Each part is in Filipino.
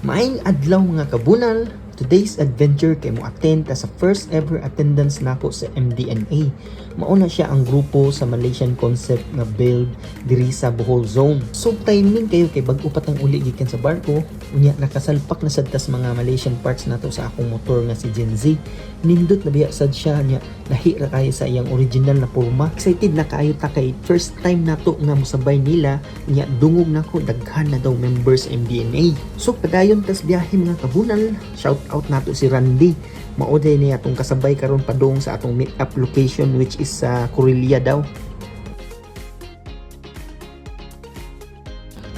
Maayong adlaw mga kabunal. Today's adventure kay mo attend sa first ever attendance nako sa MDNA. Mauna siya ang grupo sa Malaysian concept nga build diri sa BOHOL zone. So timing kayo kay bag-o pa tang uli gikan sa barko, unya nakasalpak na sad tas mga Malaysian parts nato sa akong motor nga si Gen Z. Nindot na biya sad siya nya lahi ra kayo sa iyang original na porma. Excited na kayo ta kay first time nato nga mosabay nila, nya dungog nako daghan na daw members MDNA. So padayon tas biyahe mga kabunal. Shout out nato si Randy. Mauday niya atong kasabay karon padung sa atong meet up location which is sa Corelia daw.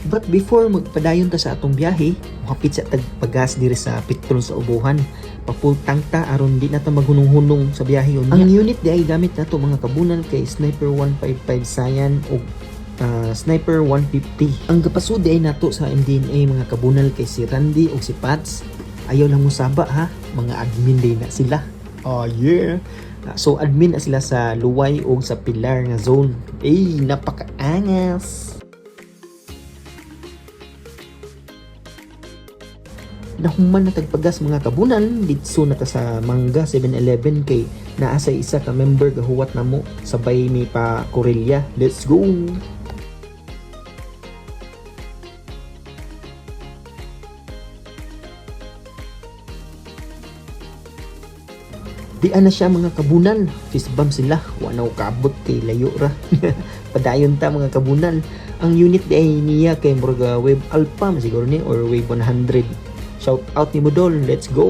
But before magpadayon ta sa atong biyahe, muhapit sa tagpagas diri sa petrol sa ubuhan. Papul tangta aron di na ta maghunong-hunong sa biyahe yun. Ang unit di ay gamit nato mga kabunal kay Sniper 155 Cyan o Sniper 150. Ang gapasud ay nato sa MDNA mga kabunal kay si Randy o si Pats. Ayaw lang mo saba ha, mga admin din na sila. Oh yeah. So admin na sila sa Luway o sa Pilar nga zone. Napakaangas. Nahuman na tagpagas mga kabunal ditso na ta sa Mangga 7-Eleven kay naa sa isa ka member gahuwat na mo sabay mi pa Corelia. Let's go. Di na siya mga kabunal, fist bump sila, wanaw kaabot kay layo ra. Padayon ta mga kabunal. Ang unit di ay niya kay murag Wave Alpha siguro ni or Wave 100. Shout out ni Modol, let's go.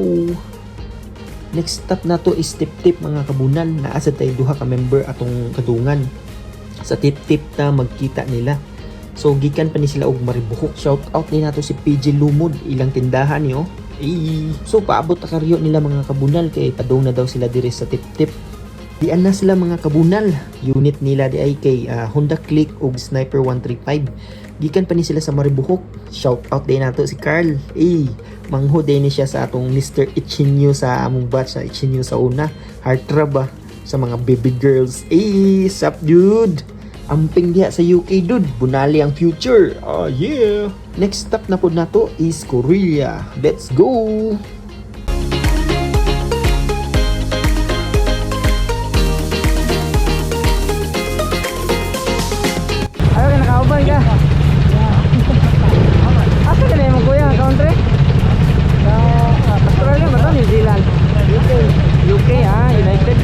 Next stop nato is tip-tip mga kabunal. Naasa tayo duha ka member atong kadungan. Sa tip-tip ta magkita nila. So gikan pa ni sila og maribuhok. Shout out ni nato si PG Lumod, ilang tindahan niyo. So paabot ta karyo nila mga kabunal kay padung na daw sila diri sa tip-tip. Dian na sila mga kabunal. Unit nila di ay kay Honda Click ug Sniper 135. Gikan pa ni sila sa maribuhok. Shout out din nato si Carl. Mangho din ni siya sa atong Mr. Ichinyo sa among batch sa Ichinyo sa una. Heartthrob ba sa mga baby girls. Sup dude. Amping diha sa UK dude, bunali ang future. Oh yeah. Next stop na po nato is Korea. Let's go. Ayaw ka nakauban ka? Asa ka na yung kuya country? Sa Australia ba ito? New Zealand? UK United.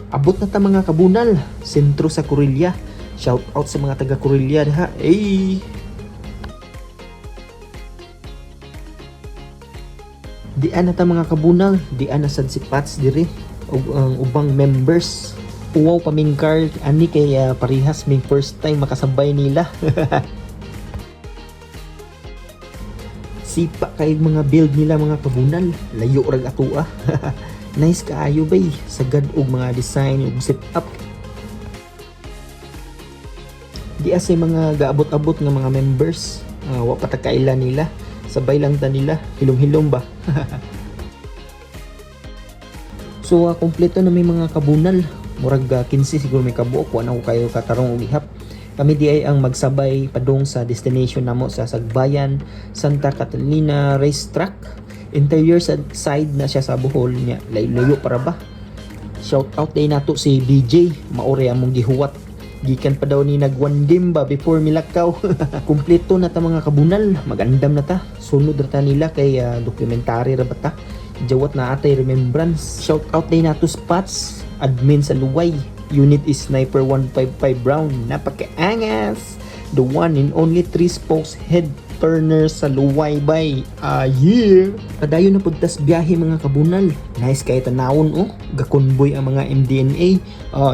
Abot na ta mga kabunal, sentro sa Corelia. Shout out sa mga taga Corelia ha. Dian na ta mga kabunal, dian na sad si Pats diri ug ang ubang members. Uwaw paming card ani kay parihas ming first time makasabay nila. Sipa kay mga build nila mga kabunal, layo rag atoa. Nice kaayo bay, sagad og mga design ug setup. Di asay mga gaabot-abot nga mga members, wa pa ta kaila nila, sabay lang ta nila, hilom-hilom ba. So kompleto na may mga kabunal, murag 15 siguro may kabuok, wa na ko kayo katarong og ihap. Kami di ay ang magsabay padung sa destination namo sa Sagbayan, Santa Catalina Racetrack. Interior side na siya sa BOHOL niya, layo para ba. Shout out day nato si DJ, maore among gihuwat. Gikan pa daw ni nag-one game ba before milakaw. Kumpleto na ta mga kabunal, magandam na ta. Sunod ra ta nila kay documentary ra ba ta. Jawat na atay remembrance. Shout out day nato Spots, admin sa Luway. Unit is Sniper 155 Brown, napakaangas. the one and only 3 spokes head turner sa Luwaybay. Yeah! Padayon na pudtas biyahe mga kabunal. Nice kay tanawon oh. Gakonboy ang mga MDNA.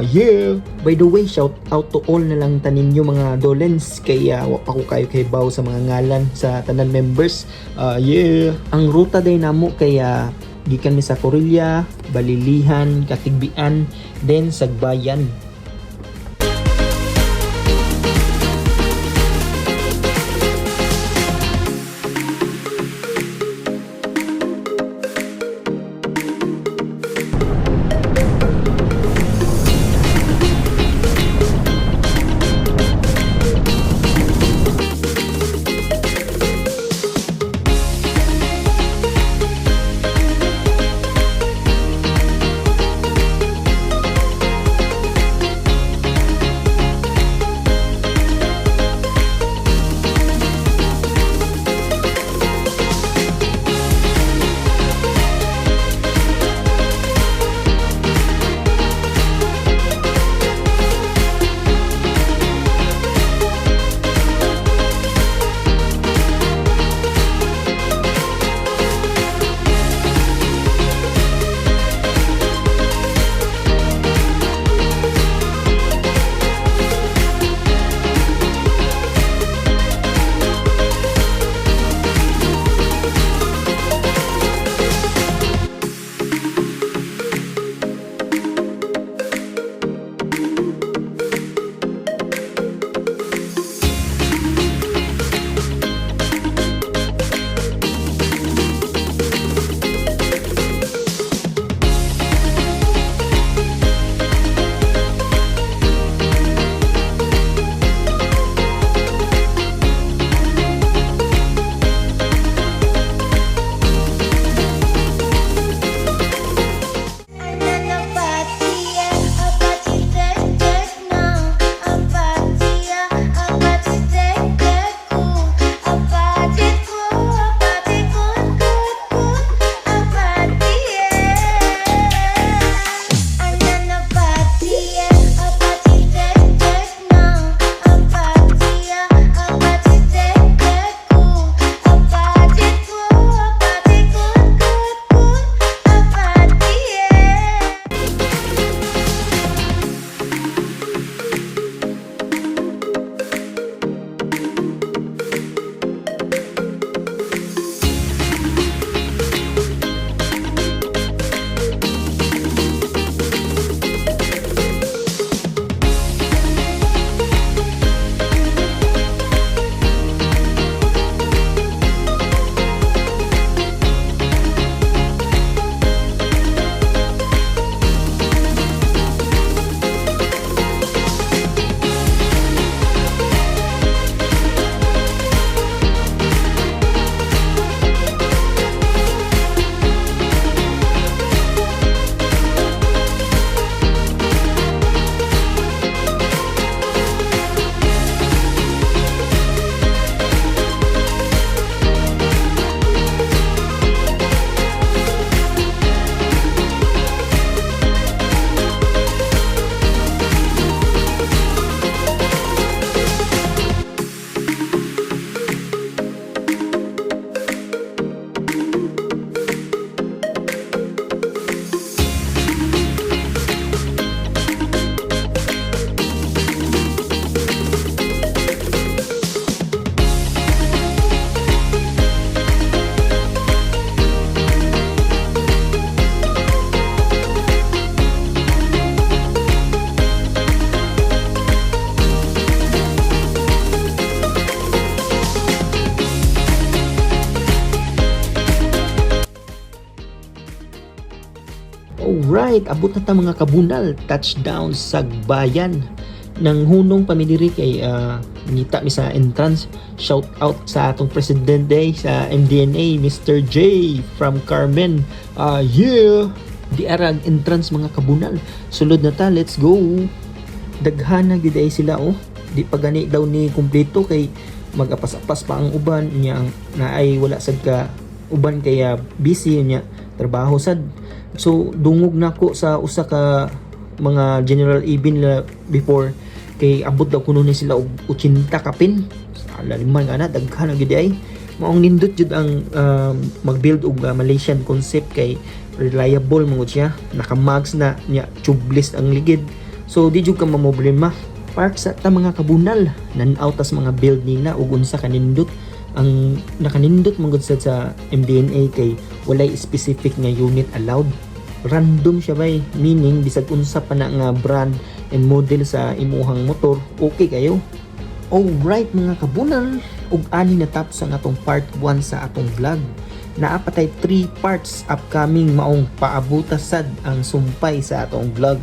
Yeah! By the way, shout out to all na lang tanin nyo mga dolens. Kaya wa pa ko kayo kay baw sa mga ngalan sa tanan members. Yeah! Ang ruta day namo kaya gikan mi sa Corillo, Balilihan, Katigbian, then Sagbayan. Alright, abot na ta mga kabunal, touchdown sa Sagbayan. Nang hunong pamiliri kay nita mi sa entrance. Shout out sa atong presidente sa MDNA, Mr. J from Carmen. Yeah! Di arag entrance mga kabunal. Sulod na ta, let's go. Daghana gid ay sila oh. Di pa gani daw ni kumpleto kay magapas-apas pa ang uban niya naay wala sad ka uban kaya busy niya trabaho sad. So dungog nako sa usa ka mga general event before kay abot daw kuno ni sila og 80 kapin sa laliman ana daghan ang gyud ay maong nindot jud ang mag-build og Malaysian concept kay reliable mangud siya naka-mags na nya tubeless ang ligid so di jud ka mamoblema part sa ta mga kabunal nan-out tas mga build nila ug unsa kanindot ang nakanindot mangud sa MDNA kay walay specific nga unit allowed random siya bay meaning bisag unsa pa na nga brand and model sa imuhang motor okay kayo. Alright mga kabunal ug ani na tapos ang atong part 1 sa atong vlog naapatay 3 parts upcoming maong paabuta sad ang sumpay sa atong vlog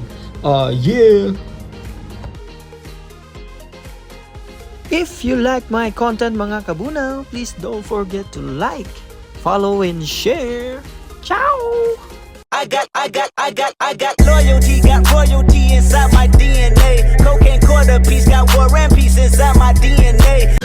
yeah. If you like my content mga kabunal, please don't forget to like, follow and share. Ciao! I got loyalty, got royalty inside my DNA. Cocaine quarter piece, got war and peace inside my DNA.